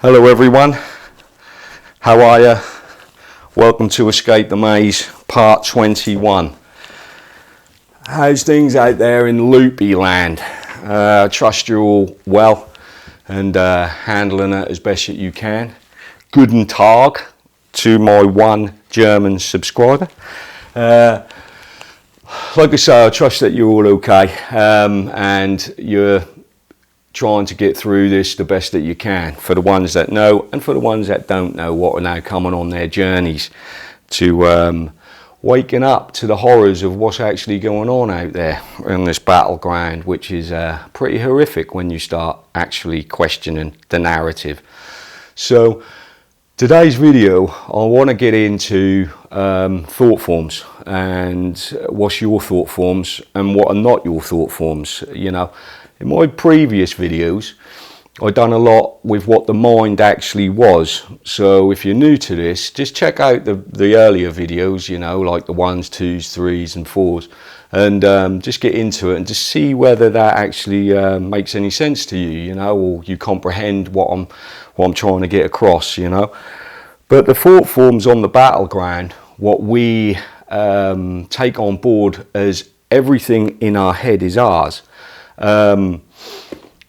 Hello everyone, how are you? Welcome to Escape the Maze part 21. How's things out there in loopy land? I trust you're all well and handling it as best you can. Guten Tag to my one German subscriber. Like I say, I trust that you're all okay and you're trying to get through this the best that you can, for the ones that know and for the ones that don't know, what are now coming on their journeys to waking up to the horrors of what's actually going on out there in this battleground, which is pretty horrific when you start actually questioning the narrative. So today's video, I want to get into thought forms and what's your thought forms and what are not your thought forms. You know, in my previous videos, I've done a lot with what the mind actually was. So if you're new to this, just check out the earlier videos, you know, like the 1s, 2s, 3s and 4s, and just get into it and just see whether that actually makes any sense to you, you know, or you comprehend what I'm trying to get across, you know. But the thought forms on the battleground, what we take on board as everything in our head is ours.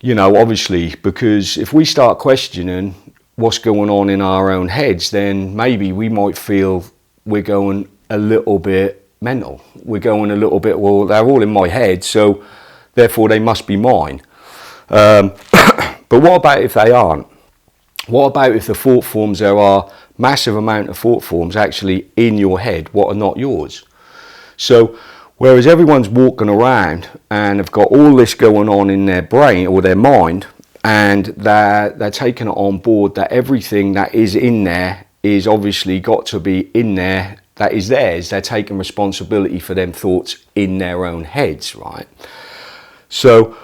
You know, obviously, because if we start questioning what's going on in our own heads, then maybe we might feel we're going a little bit mental. We're going a little bit, well, they're all in my head, so therefore they must be mine. But what about if they aren't? What about if the thought forms, there are massive amount of thought forms actually in your head, what are not yours? So whereas everyone's walking around and have got all this going on in their brain or their mind, and they're taking it on board that everything that is in there is obviously got to be in there, that is theirs. They're taking responsibility for them thoughts in their own heads, right? So,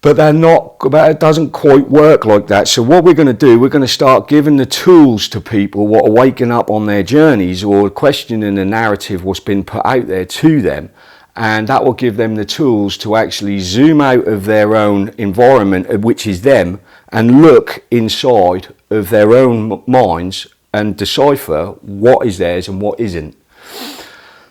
but they're not, but it doesn't quite work like that. So what we're going to do, we're going to start giving the tools to people what are waking up on their journeys or questioning the narrative what's been put out there to them. And that will give them the tools to actually zoom out of their own environment, which is them, and look inside of their own minds and decipher what is theirs and what isn't.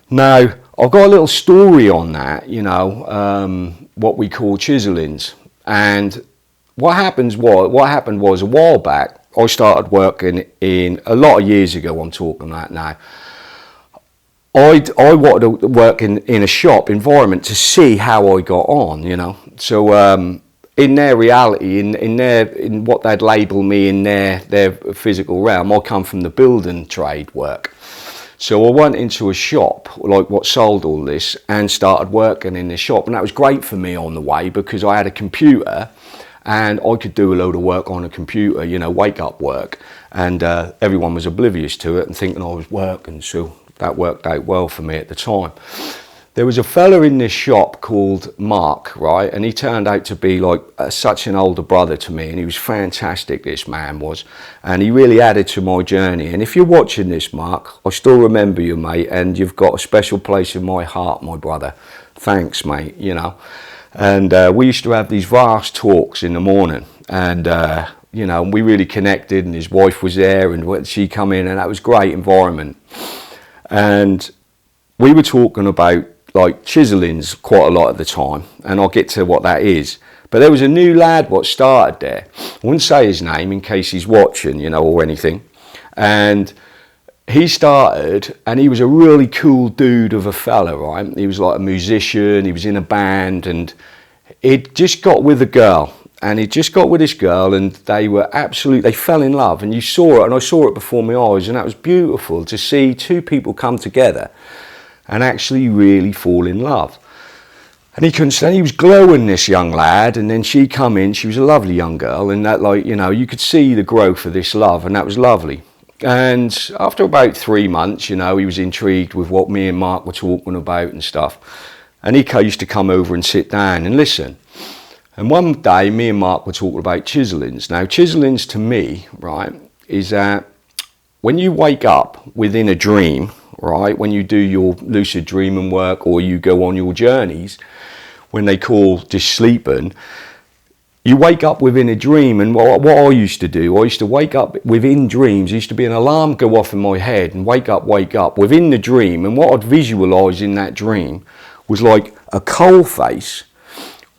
Now, I've got a little story on that, you know, what we call Chiselings. And what happened was a while back, I started working in, a lot of years ago I'm talking about now, I wanted to work in a shop environment to see how I got on, you know. So in their reality, in what they'd label me in their physical realm, I come from the building trade work. So I went into a shop, like what sold all this, and started working in the shop. And that was great for me on the way because I had a computer and I could do a load of work on a computer, you know, wake up work. And everyone was oblivious to it and thinking I was working. So that worked out well for me at the time. There was a fella in this shop called Mark, right? And he turned out to be like such an older brother to me. And he was fantastic, this man was. And he really added to my journey. And if you're watching this, Mark, I still remember you, mate. And you've got a special place in my heart, my brother. Thanks, mate, you know. And we used to have these vast talks in the morning. And, you know, we really connected. And his wife was there. And she come in. And that was a great environment. And we were talking about like chiselings quite a lot at the time, and I'll get to what that is. But there was a new lad what started there. I wouldn't say his name in case he's watching, you know, or anything. And he started, and he was a really cool dude of a fella, right? He was like a musician, he was in a band, and he'd just got with a girl. And he just got with this girl, and they fell in love. And you saw it, and I saw it before my eyes, and that was beautiful to see two people come together and actually really fall in love. And he couldn't stand, he was glowing, this young lad, and then she come in, she was a lovely young girl, and that, like, you know, you could see the growth of this love, and that was lovely. And after about 3 months, you know, he was intrigued with what me and Mark were talking about and stuff. And he used to come over and sit down and listen. And one day, me and Mark were talking about chiselings. Now, chiselings to me, right, is that when you wake up within a dream, right, when you do your lucid dreaming work or you go on your journeys, when they call just sleeping, you wake up within a dream. And what I used to do, I used to wake up within dreams. There used to be an alarm go off in my head and wake up within the dream. And what I'd visualise in that dream was like a coal face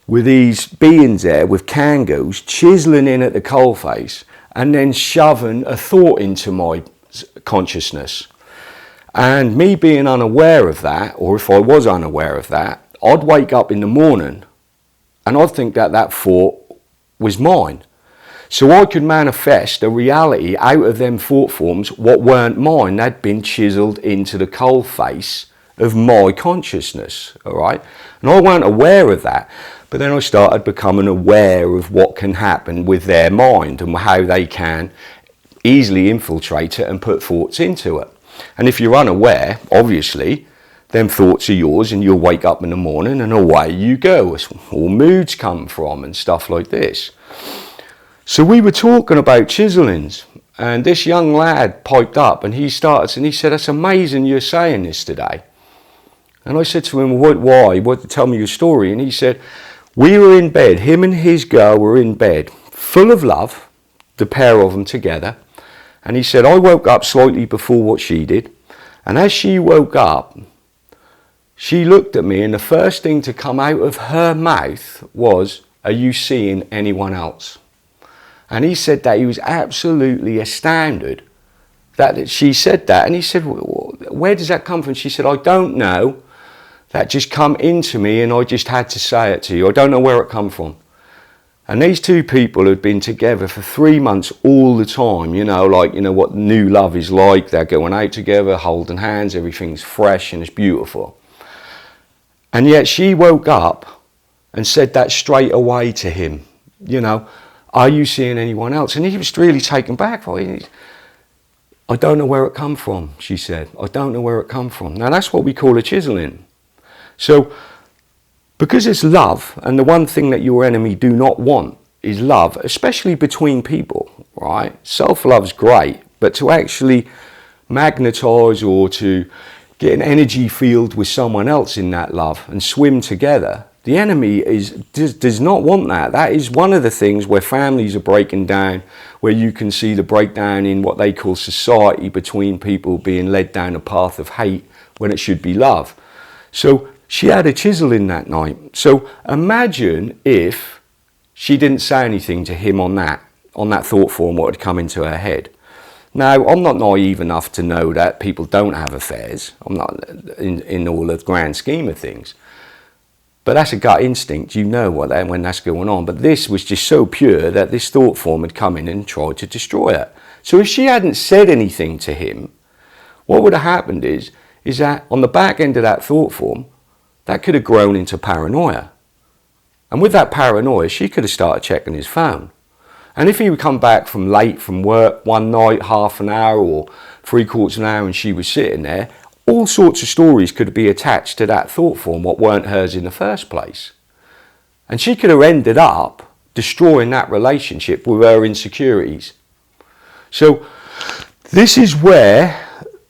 with these beings there with kangos chiseling in at the coal face and then shoving a thought into my consciousness. And me being unaware of that, or if I was unaware of that, I'd wake up in the morning and I'd think that that thought was mine. So I could manifest a reality out of them thought forms what weren't mine. They'd been chiseled into the coal face of my consciousness, all right? And I weren't aware of that. But then I started becoming aware of what can happen with their mind and how they can easily infiltrate it and put thoughts into it. And if you're unaware, obviously, them thoughts are yours and you'll wake up in the morning and away you go. It's all moods come from and stuff like this. So we were talking about chiselings, and this young lad piped up and he started and he said, "That's amazing you're saying this today." And I said to him, "Why? Tell me your story." And he said, "We were in bed, him and his girl were in bed, full of love, the pair of them together." And he said, "I woke up slightly before what she did. And as she woke up, she looked at me and the first thing to come out of her mouth was, 'Are you seeing anyone else?'" And he said that he was absolutely astounded that she said that. And he said, "Where does that come from?" She said, "I don't know. That just come into me and I just had to say it to you. I don't know where it come from." And these two people had been together for 3 months all the time, what new love is like. They're going out together, holding hands, everything's fresh and it's beautiful. And yet she woke up and said that straight away to him, "Are you seeing anyone else?" And he was really taken back by it. "I don't know where it come from," she said. "I don't know where it come from." Now that's what we call a chiseling. So, because it's love, and the one thing that your enemy do not want is love, especially between people, right? Self-love's great, but to actually magnetize or to get an energy field with someone else in that love and swim together, the enemy does not want that. That is one of the things where families are breaking down, where you can see the breakdown in what they call society between people being led down a path of hate when it should be love. So she had a chisel in that night. So imagine if she didn't say anything to him on that thought form, what had come into her head. Now, I'm not naive enough to know that people don't have affairs. I'm not in all the grand scheme of things. But that's a gut instinct. You know when that's going on. But this was just so pure that this thought form had come in and tried to destroy it. So if she hadn't said anything to him, what would have happened is that on the back end of that thought form, that could have grown into paranoia. And with that paranoia, she could have started checking his phone. And if he would come back from late from work one night, half an hour or 3/4 of an hour, and she was sitting there, all sorts of stories could be attached to that thought form, what weren't hers in the first place. And she could have ended up destroying that relationship with her insecurities. So this is where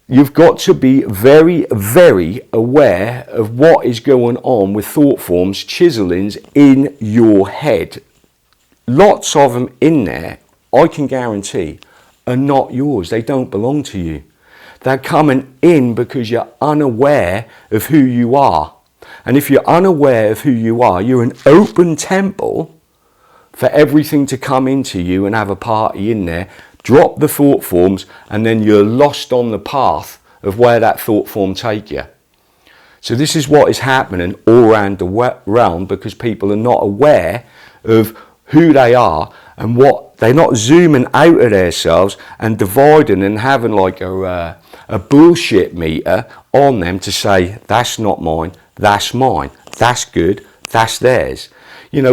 you've got to be very, very aware of what is going on with thought forms, chiselings in your head. Lots of them in there, I can guarantee, are not yours. They don't belong to you. They're coming in because you're unaware of who you are. And if you're unaware of who you are, you're an open temple for everything to come into you and have a party in there. Drop the thought forms and then you're lost on the path of where that thought form take you. So this is what is happening all around the realm because people are not aware of who they are and what they're not zooming out of themselves and dividing and having like a bullshit meter on them to say that's not mine, that's mine, that's good, that's theirs.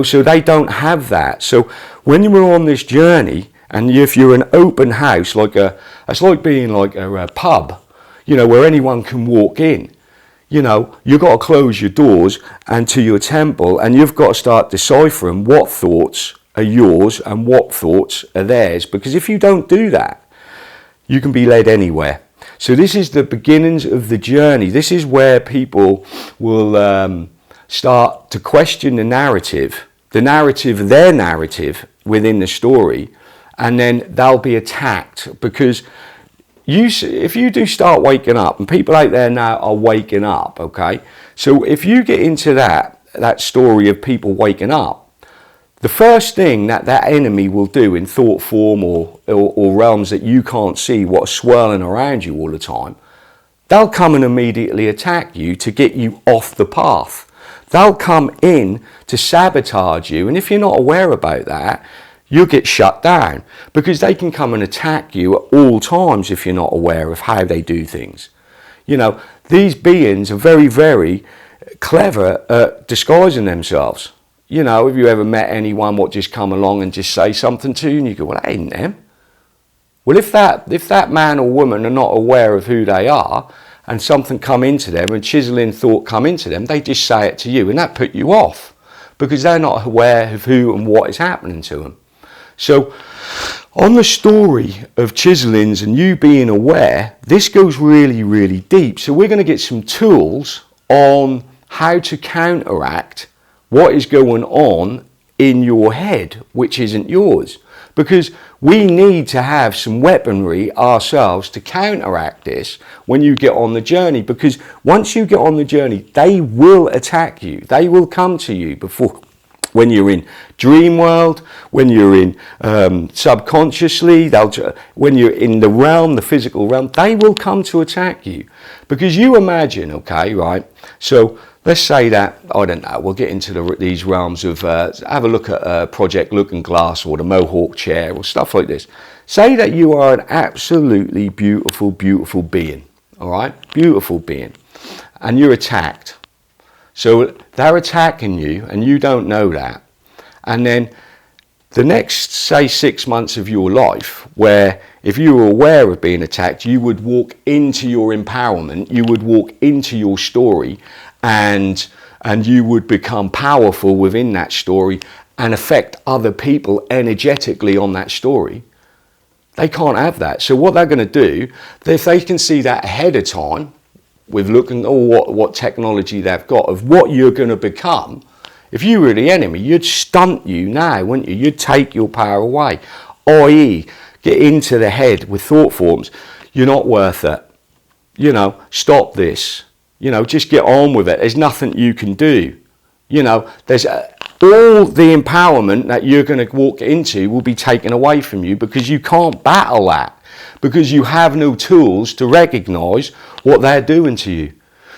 So they don't have that. So when you're on this journey and if you're an open house, it's like being like a pub, where anyone can walk in. You've got to close your doors and to your temple, and you've got to start deciphering what thoughts are yours and what thoughts are theirs. Because if you don't do that, you can be led anywhere. So this is the beginnings of the journey. This is where people will start to question the narrative the narrative, their narrative within the story, and then they'll be attacked. Because if you do start waking up, and people out there now are waking up, okay? So if you get into that story of people waking up, the first thing that enemy will do in thought form or realms that you can't see, what are swirling around you all the time, they'll come and immediately attack you to get you off the path. They'll come in to sabotage you, and if you're not aware about that, you'll get shut down, because they can come and attack you at all times if you're not aware of how they do things. You know, these beings are very, very clever at disguising themselves. You know, have you ever met anyone what just come along and just say something to you and you go, well, that ain't them. Well, if that man or woman are not aware of who they are, and something come into them, and chiseling thought come into them, they just say it to you, and that put you off, because they're not aware of who and what is happening to them. So on the story of chiselings and you being aware, this goes really, really deep. So we're going to get some tools on how to counteract what is going on in your head, which isn't yours. Because we need to have some weaponry ourselves to counteract this when you get on the journey. Because once you get on the journey, they will attack you. They will come to you when you're in dream world, when you're in subconsciously, when you're in the realm, the physical realm, they will come to attack you. Because you imagine, okay, right? So let's say that, I don't know, we'll get into these realms of, have a look at Project Looking Glass or the Mohawk chair or stuff like this. Say that you are an absolutely beautiful, beautiful being, all right? Beautiful being. And you're attacked. So they're attacking you and you don't know that. And then the next, say, 6 months of your life, where if you were aware of being attacked, you would walk into your empowerment, you would walk into your story, and you would become powerful within that story and affect other people energetically on that story. They can't have that. So what they're going to do, if they can see that ahead of time, with looking at what technology they've got of what you're going to become, if you were the enemy, you'd stunt you now, wouldn't you? You'd take your power away, i.e. get into the head with thought forms. You're not worth it. You know, stop this. You know, just get on with it. There's nothing you can do. You know, there's all the empowerment that you're going to walk into will be taken away from you, because you can't battle that, because you have no tools to recognize what they're doing to you.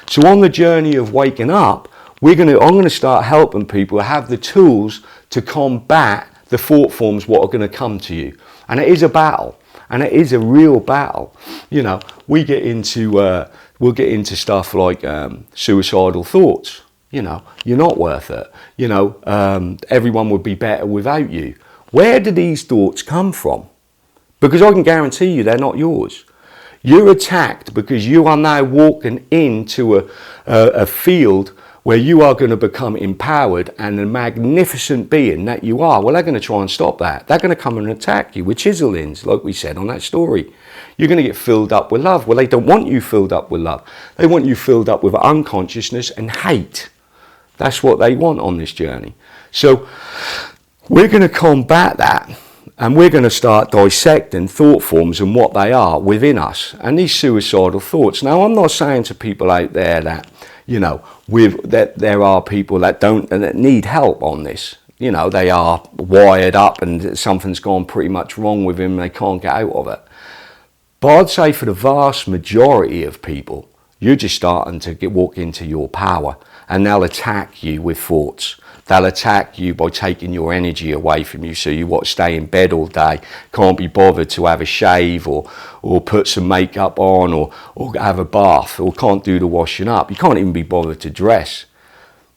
So on the journey of waking up, I'm going to start helping people have the tools to combat the thought forms what are going to come to you. And it is a battle, and it is a real battle. You know, we'll get into stuff like suicidal thoughts. You know, you're not worth it. You know, everyone would be better without you. Where do these thoughts come from? Because I can guarantee you they're not yours. You're attacked because you are now walking into a field where you are going to become empowered and a magnificent being that you are. Well, they're going to try and stop that. They're going to come and attack you with chiselings, like we said on that story. You're going to get filled up with love. Well, they don't want you filled up with love. They want you filled up with unconsciousness and hate. That's what they want on this journey. So we're going to combat that. And we're going to start dissecting thought forms and what they are within us. And these suicidal thoughts. Now, I'm not saying to people out there that, you know, that there are people that need help on this. You know, they are wired up and something's gone pretty much wrong with them and they can't get out of it. But I'd say for the vast majority of people, you're just starting to walk into your power, and they'll attack you with thoughts. They'll attack you by taking your energy away from you, so you stay in bed all day, can't be bothered to have a shave or put some makeup on or have a bath, or can't do the washing up. You can't even be bothered to dress.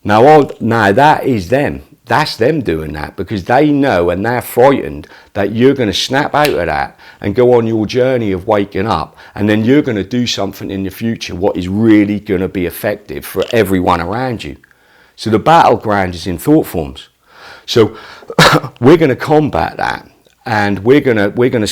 Now that is them. That's them doing that, because they know and they're frightened that you're going to snap out of that and go on your journey of waking up, and then you're going to do something in the future what is really going to be effective for everyone around you. So the battleground is in thought forms. So we're going to combat that, and I'm going to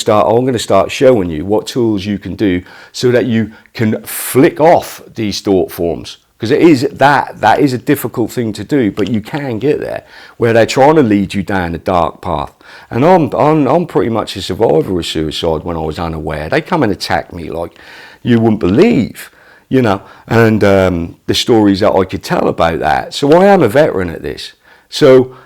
start showing you what tools you can do so that you can flick off these thought forms because it is that is a difficult thing to do, but you can get there, where they're trying to lead you down a dark path. And I'm pretty much a survivor of suicide when I was unaware. They come and attack me like you wouldn't believe, you know, and the stories that I could tell about that. So I am a veteran at this. So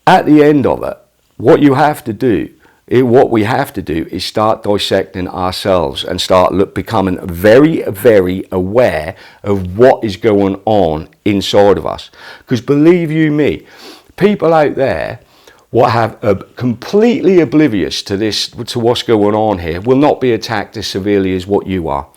at the end of it, what we have to do is start dissecting ourselves and start becoming very, very aware of what is going on inside of us. Because believe you me, people out there what have completely oblivious to what's going on here will not be attacked as severely as what you are.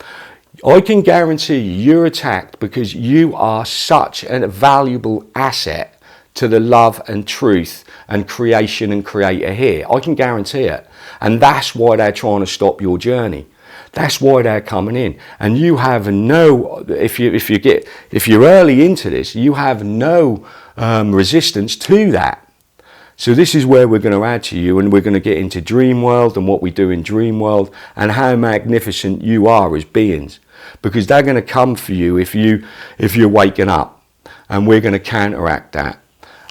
I can guarantee you're attacked because you are such a valuable asset to the love and truth and creation and creator here. I can guarantee it. And that's why they're trying to stop your journey. That's why they're coming in. And you have no, if you're early into this, you have no resistance to that. So this is where we're going to add to you, and we're going to get into Dream World and what we do in Dream World and how magnificent you are as beings, because they're going to come for you if you're waking up, and we're going to counteract that.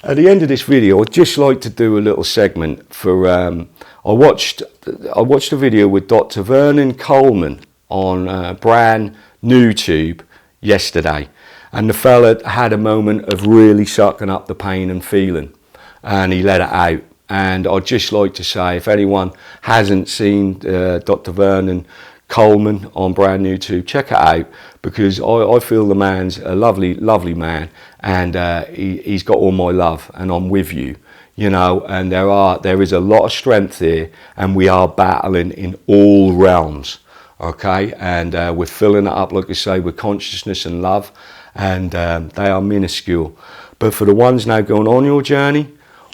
At the end of this video, I'd just like to do a little segment for, I watched a video with Dr. Vernon Coleman on brand new tube yesterday, and the fella had a moment of really sucking up the pain and feeling, and he let it out. And I'd just like to say, if anyone hasn't seen Dr. Vernon Coleman on brand new tube, check it out, because I feel the man's a lovely, lovely man, and he's got all my love, and I'm with you, you know. And there is a lot of strength here, and we are battling in all realms, okay. And we're filling it up, like I say, with consciousness and love, and they are minuscule. But for the ones now going on your journey,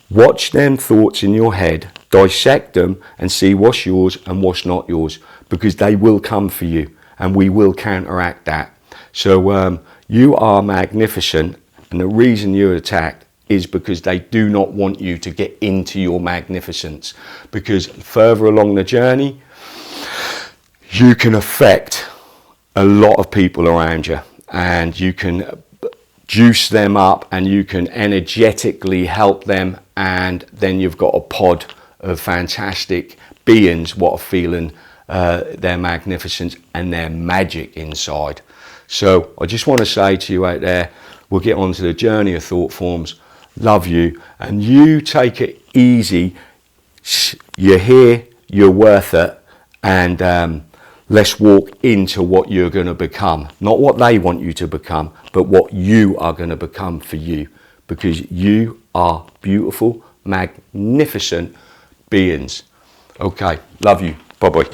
watch them thoughts in your head, dissect them, and see what's yours and what's not yours, because they will come for you, and we will counteract that. So you are magnificent, and the reason you're attacked is because they do not want you to get into your magnificence, because further along the journey you can affect a lot of people around you, and you can juice them up, and you can energetically help them, and then you've got a pod of fantastic beings what are feeling their magnificence and their magic inside. So I just want to say to you out there, we'll get on to the journey of thought forms. Love you, and you take it easy. You're here, you're worth it, and let's walk into what you're going to become. Not what they want you to become, but what you are going to become for you, because you are beautiful, magnificent beings. Okay, love you. Bye-bye.